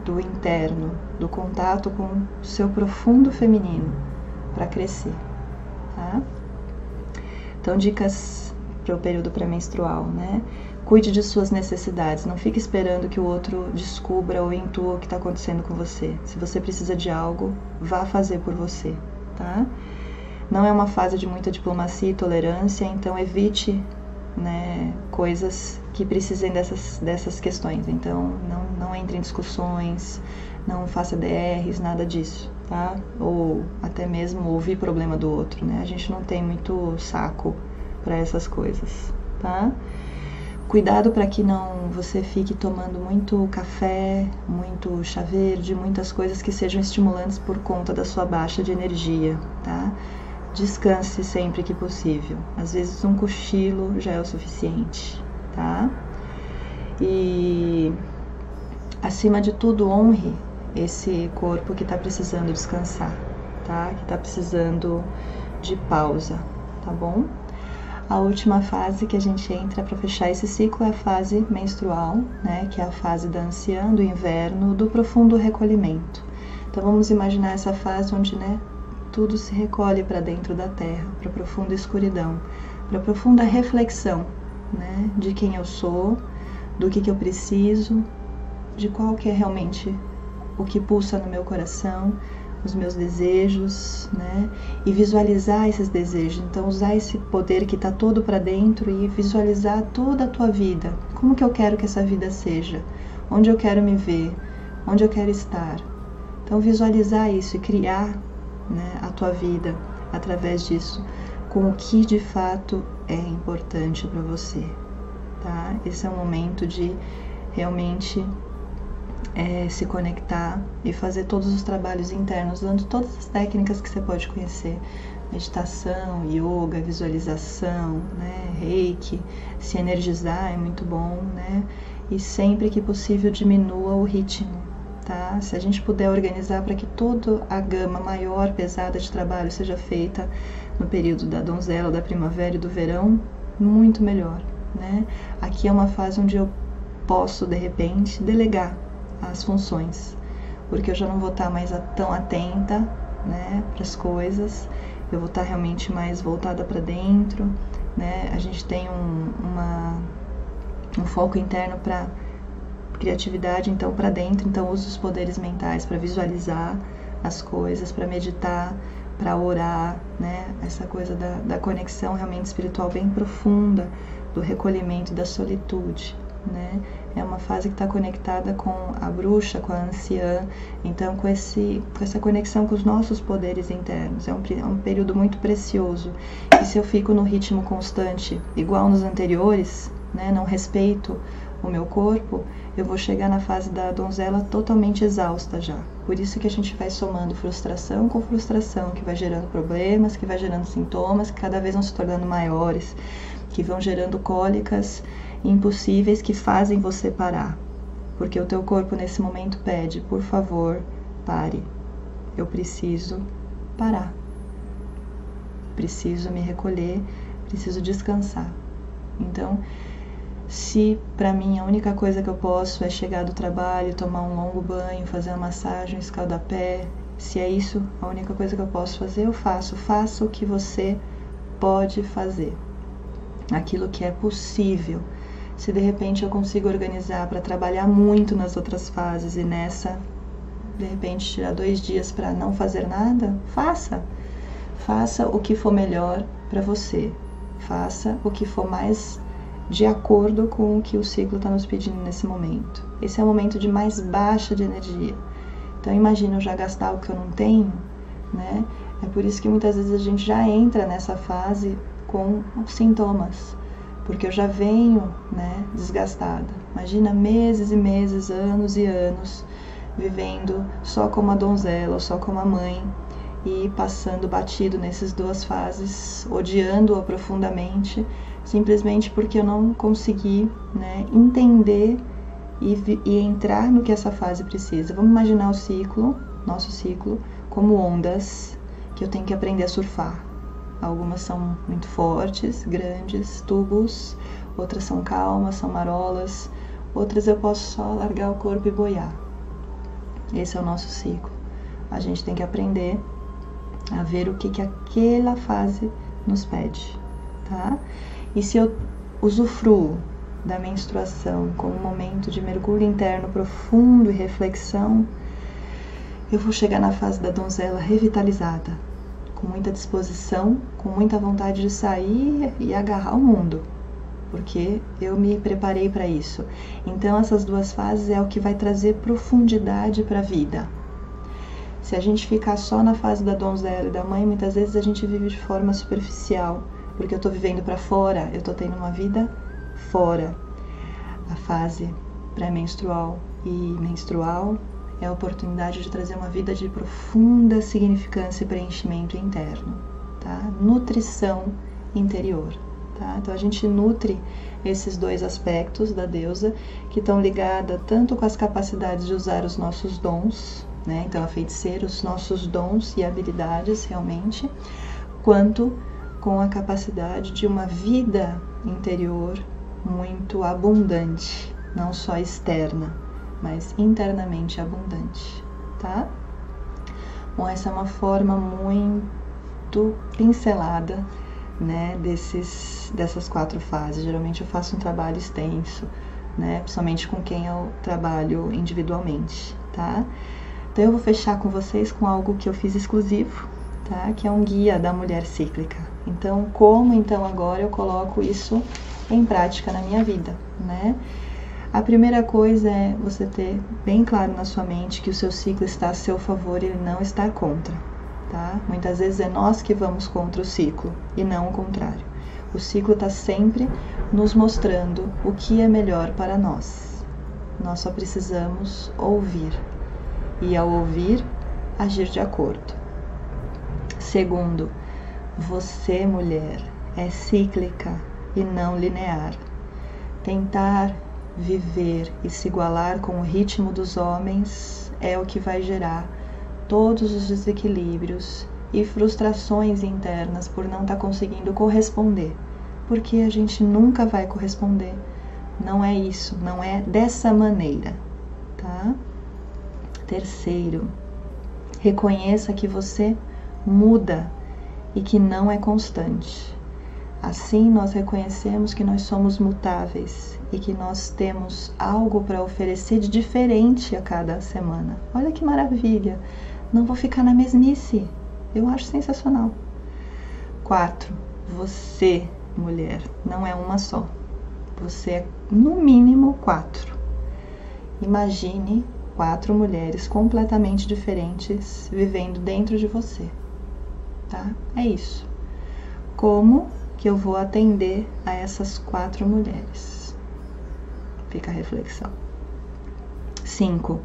do interno, do contato com o seu profundo feminino para crescer, tá? Então, dicas para o período pré-menstrual, né? Cuide de suas necessidades, não fique esperando que o outro descubra ou intua o que está acontecendo com você. Se você precisa de algo, vá fazer por você, tá? Não é uma fase de muita diplomacia e tolerância, então evite, né, coisas que precisem dessas questões. Então, não entre em discussões, não faça DRs, nada disso, tá? Ou até mesmo ouvir problema do outro, né? A gente não tem muito saco para essas coisas, tá? Cuidado para que você fique tomando muito café, muito chá verde, muitas coisas que sejam estimulantes por conta da sua baixa de energia, tá? Descanse sempre que possível. Às vezes um cochilo já é o suficiente, tá? E acima de tudo, honre esse corpo que está precisando descansar, tá? Que está precisando de pausa, tá bom? A última fase que a gente entra para fechar esse ciclo é a fase menstrual, né? Que é a fase da anciã, do inverno, do profundo recolhimento. Então vamos imaginar essa fase onde, né, tudo se recolhe para dentro da terra, para a profunda escuridão, para a profunda reflexão, né? De quem eu sou, do que eu preciso, de qual que é realmente o que pulsa no meu coração, os meus desejos, né? E visualizar esses desejos. Então, usar esse poder que está todo para dentro e visualizar toda a tua vida. Como que eu quero que essa vida seja? Onde eu quero me ver? Onde eu quero estar? Então, visualizar isso e criar, né, a tua vida através disso, com o que de fato é importante para você, tá? Esse é o momento de realmente se conectar e fazer todos os trabalhos internos, usando todas as técnicas que você pode conhecer: meditação, yoga, visualização, né, reiki, se energizar é muito bom, né? E sempre que possível diminua o ritmo, tá? Se a gente puder organizar para que toda a gama maior, pesada de trabalho seja feita no período da donzela, da primavera e do verão, muito melhor, né? Aqui é uma fase onde eu posso, de repente, delegar as funções, porque eu já não vou estar mais tão atenta, né, para as coisas, eu vou estar realmente mais voltada para dentro, né? A gente tem um foco interno para criatividade, então para dentro, então uso os poderes mentais para visualizar as coisas, para meditar, para orar, né? Essa coisa da conexão realmente espiritual bem profunda, do recolhimento, da solitude, né? É uma fase que está conectada com a bruxa, com a anciã, então com essa conexão com os nossos poderes internos. É um período muito precioso. E se eu fico no ritmo constante, igual nos anteriores, né, não respeito o meu corpo, eu vou chegar na fase da donzela totalmente exausta já. Por isso que a gente vai somando frustração com frustração, que vai gerando problemas, que vai gerando sintomas, que cada vez vão se tornando maiores, que vão gerando cólicas impossíveis que fazem você parar, porque o teu corpo nesse momento pede: por favor, pare, eu preciso parar, preciso me recolher, preciso descansar. Então, se para mim a única coisa que eu posso é chegar do trabalho, tomar um longo banho, fazer uma massagem, escaldapé, se é isso a única coisa que eu posso fazer, eu faço. Faça o que você pode fazer, aquilo que é possível. Se de repente eu consigo organizar para trabalhar muito nas outras fases e nessa, de repente, tirar 2 dias para não fazer nada, faça. Faça o que for melhor para você. Faça o que for mais de acordo com o que o ciclo está nos pedindo nesse momento. Esse é o momento de mais baixa de energia. Então imagina eu já gastar o que eu não tenho, né? É por isso que muitas vezes a gente já entra nessa fase com sintomas, porque eu já venho, né, desgastada. Imagina meses e meses, anos e anos, vivendo só como a donzela ou só como a mãe e passando batido nessas 2 fases, odiando-a profundamente, simplesmente porque eu não consegui, né, entender e entrar no que essa fase precisa. Vamos imaginar o ciclo, nosso ciclo, como ondas que eu tenho que aprender a surfar. Algumas são muito fortes, grandes, tubos, outras são calmas, são marolas, outras eu posso só largar o corpo e boiar. Esse é o nosso ciclo. A gente tem que aprender a ver o que aquela fase nos pede, tá? E se eu usufruo da menstruação como um momento de mergulho interno profundo e reflexão, eu vou chegar na fase da donzela revitalizada, com muita disposição, com muita vontade de sair e agarrar o mundo, porque eu me preparei para isso. Então essas duas fases é o que vai trazer profundidade para a vida. Se a gente ficar só na fase da donzela e da mãe, muitas vezes a gente vive de forma superficial, porque eu estou vivendo para fora, eu estou tendo uma vida fora. A fase pré-menstrual e menstrual é a oportunidade de trazer uma vida de profunda significância e preenchimento interno, tá? Nutrição interior, tá? Então a gente nutre esses dois aspectos da deusa, que estão ligados tanto com as capacidades de usar os nossos dons, né? Então a feiticeira, os nossos dons e habilidades realmente, quanto com a capacidade de uma vida interior muito abundante, não só externa, mas internamente abundante, tá? Bom, essa é uma forma muito pincelada, né, dessas 4 fases. Geralmente eu faço um trabalho extenso, né, principalmente com quem eu trabalho individualmente, tá? Então eu vou fechar com vocês com algo que eu fiz exclusivo, tá? Que é um guia da mulher cíclica. Então, como então agora eu coloco isso em prática na minha vida, né? A primeira coisa é você ter bem claro na sua mente que o seu ciclo está a seu favor e ele não está contra, tá? Muitas vezes é nós que vamos contra o ciclo e não o contrário. O ciclo está sempre nos mostrando o que é melhor para nós. Nós só precisamos ouvir e, ao ouvir, agir de acordo. Segundo, você, mulher, é cíclica e não linear. Tentar viver e se igualar com o ritmo dos homens é o que vai gerar todos os desequilíbrios e frustrações internas por não estar conseguindo corresponder, porque a gente nunca vai corresponder. Não é isso, não é dessa maneira, tá? Terceiro, reconheça que você muda e que não é constante. Assim, nós reconhecemos que nós somos mutáveis e que nós temos algo para oferecer de diferente a cada semana. Olha que maravilha! Não vou ficar na mesmice. Eu acho sensacional. 4. Você, mulher, não é uma só. Você é, no mínimo, 4. Imagine 4 mulheres completamente diferentes vivendo dentro de você. Tá? É isso. Como que eu vou atender a essas 4 mulheres? Fica a reflexão. 5.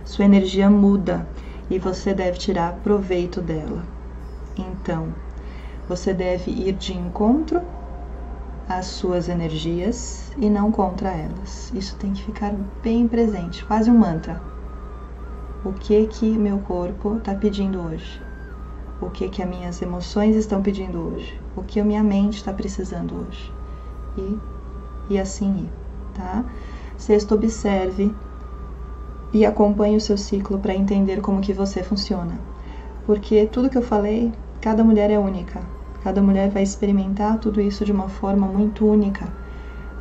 Sua energia muda e você deve tirar proveito dela. Então, você deve ir de encontro às suas energias e não contra elas. Isso tem que ficar bem presente, quase um mantra. O que meu corpo está pedindo hoje? O que as minhas emoções estão pedindo hoje? O que a minha mente está precisando hoje? E assim ir, tá? Sexto, observe e acompanhe o seu ciclo para entender como que você funciona. Porque tudo que eu falei, cada mulher é única. Cada mulher vai experimentar tudo isso de uma forma muito única.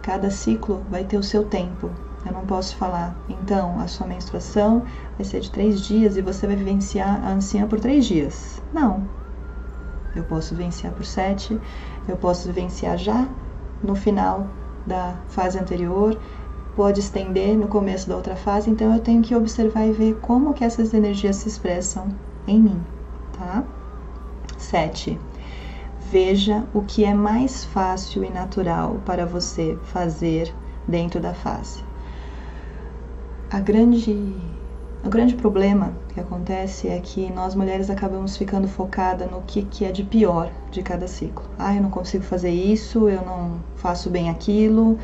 Cada ciclo vai ter o seu tempo. Eu não posso falar, então, a sua menstruação vai ser de 3 dias e você vai vivenciar a anciã por 3 dias. Não. Eu posso vivenciar por 7, eu posso vivenciar já no final da fase anterior, pode estender no começo da outra fase, então eu tenho que observar e ver como que essas energias se expressam em mim, tá? 7. Veja o que é mais fácil e natural para você fazer dentro da fase. O grande problema que acontece é que nós mulheres acabamos ficando focada no que é de pior de cada ciclo. Eu não consigo fazer isso, eu não faço bem aquilo,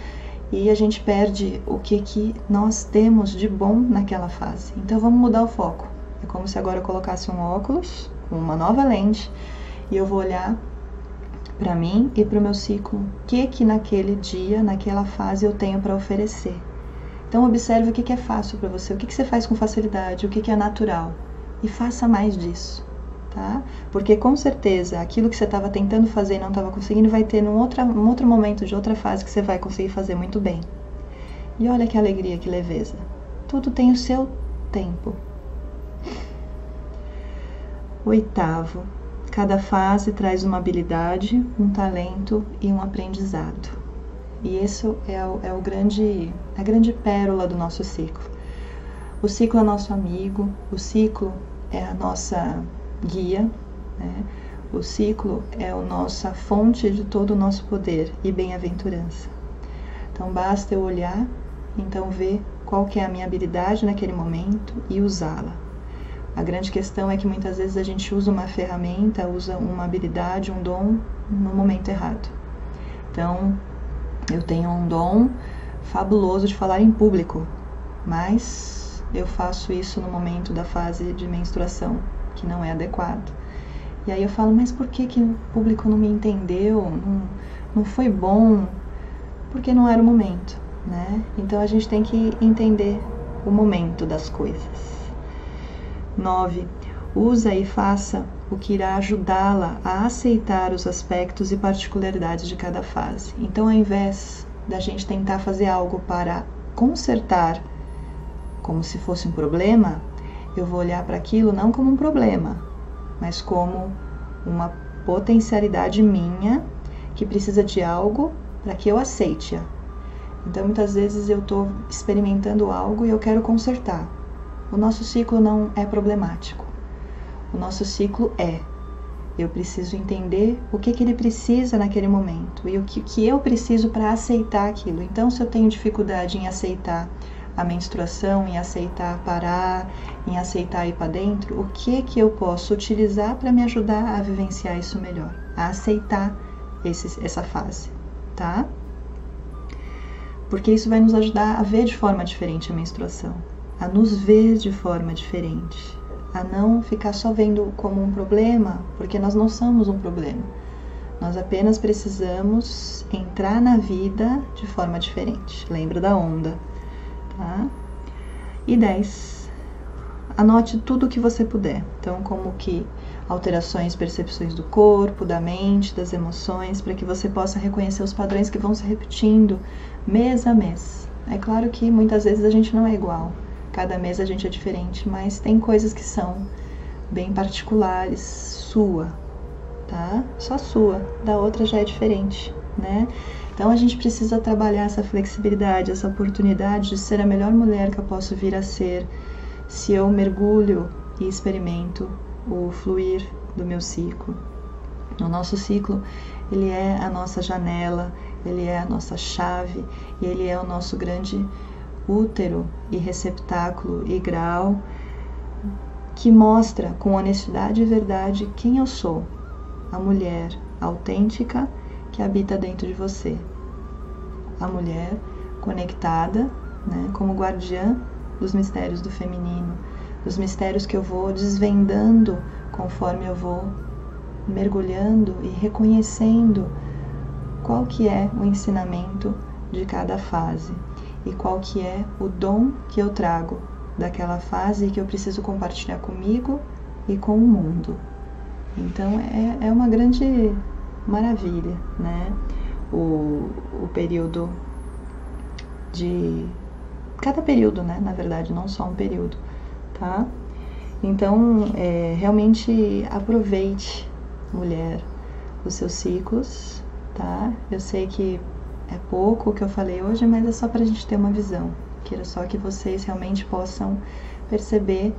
e a gente perde o que nós temos de bom naquela fase. Então vamos mudar o foco. É como se agora eu colocasse um óculos, uma nova lente, e eu vou olhar para mim e para o meu ciclo, o que naquele dia, naquela fase eu tenho para oferecer. Então observe o que é fácil para você, o que você faz com facilidade, o que é natural, e faça mais disso, tá? Porque com certeza aquilo que você estava tentando fazer e não estava conseguindo vai ter num outro momento de outra fase que você vai conseguir fazer muito bem. E olha que alegria, que leveza. Tudo tem o seu tempo. 8º, cada fase traz uma habilidade, um talento e um aprendizado. E isso é a grande pérola do nosso ciclo. O ciclo é nosso amigo, o ciclo é a nossa guia, né? O ciclo é a nossa fonte de todo o nosso poder e bem-aventurança. Então basta eu olhar, então ver qual que é a minha habilidade naquele momento e usá-la. A grande questão é que muitas vezes a gente usa uma ferramenta, usa uma habilidade, um dom no momento errado. Então, eu tenho um dom fabuloso de falar em público, mas eu faço isso no momento da fase de menstruação, que não é adequado. E aí eu falo, mas por que o público não me entendeu? Não foi bom? Porque não era o momento, né? Então a gente tem que entender o momento das coisas. 9. Usa e faça o que irá ajudá-la a aceitar os aspectos e particularidades de cada fase. Então, ao invés da gente tentar fazer algo para consertar como se fosse um problema, eu vou olhar para aquilo não como um problema, mas como uma potencialidade minha que precisa de algo para que eu aceite-a. Então, muitas vezes eu estou experimentando algo e eu quero consertar. O nosso ciclo não é problemático. O nosso ciclo eu preciso entender o que ele precisa naquele momento e o que eu preciso para aceitar aquilo. Então, se eu tenho dificuldade em aceitar a menstruação, em aceitar parar, em aceitar ir para dentro, o que eu posso utilizar para me ajudar a vivenciar isso melhor, a aceitar essa fase, tá? Porque isso vai nos ajudar a ver de forma diferente a menstruação, a nos ver de forma diferente, a não ficar só vendo como um problema, porque nós não somos um problema. Nós apenas precisamos entrar na vida de forma diferente. Lembra da onda, tá? E 10. Anote tudo o que você puder. Então, como que alterações, percepções do corpo, da mente, das emoções, para que você possa reconhecer os padrões que vão se repetindo mês a mês. É claro que muitas vezes a gente não é igual. Cada mês a gente é diferente, mas tem coisas que são bem particulares, sua, tá? Só sua, da outra já é diferente, né? Então a gente precisa trabalhar essa flexibilidade, essa oportunidade de ser a melhor mulher que eu posso vir a ser se eu mergulho e experimento o fluir do meu ciclo. O nosso ciclo, ele é a nossa janela, ele é a nossa chave, e ele é o nosso grande útero e receptáculo e grau que mostra com honestidade e verdade quem eu sou, a mulher autêntica que habita dentro de você, a mulher conectada, né, como guardiã dos mistérios do feminino, dos mistérios que eu vou desvendando conforme eu vou mergulhando e reconhecendo qual que é o ensinamento de cada fase e qual que é o dom que eu trago daquela fase e que eu preciso compartilhar comigo e com o mundo. Então é uma grande maravilha, né? O período de... cada período, né? Na verdade, não só um período, tá? Então, realmente aproveite, mulher, os seus ciclos, tá? Eu sei que é pouco o que eu falei hoje, mas é só pra gente ter uma visão. Quero só que vocês realmente possam perceber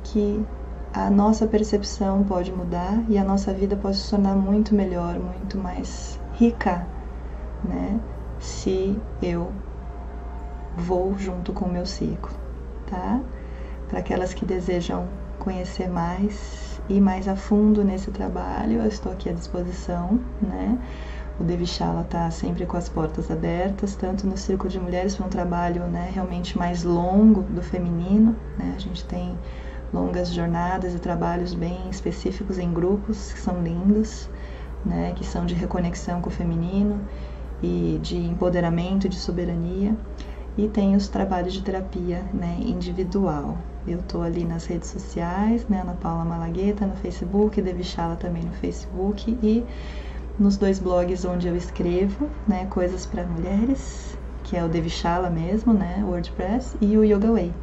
que a nossa percepção pode mudar e a nossa vida pode se tornar muito melhor, muito mais rica, né? Se eu vou junto com o meu ciclo, tá? Para aquelas que desejam conhecer mais e mais a fundo nesse trabalho, eu estou aqui à disposição, né? O Devichala está sempre com as portas abertas, tanto no Círculo de Mulheres para um trabalho, né, realmente mais longo do feminino, né? A gente tem longas jornadas e trabalhos bem específicos em grupos que são lindos, né, que são de reconexão com o feminino e de empoderamento, de soberania. E tem os trabalhos de terapia, né, individual. Eu estou ali nas redes sociais, né, Ana Paula Malagueta no Facebook, Devichala também no Facebook, e nos 2 blogs onde eu escrevo, né, coisas para mulheres, que é o Devichala mesmo, né, WordPress, e o Yoga Way.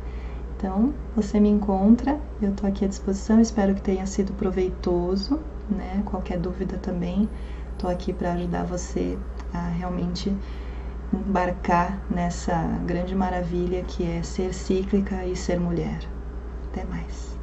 Então, você me encontra, eu estou aqui à disposição, espero que tenha sido proveitoso, né? Qualquer dúvida também, estou aqui para ajudar você a realmente embarcar nessa grande maravilha que é ser cíclica e ser mulher. Até mais!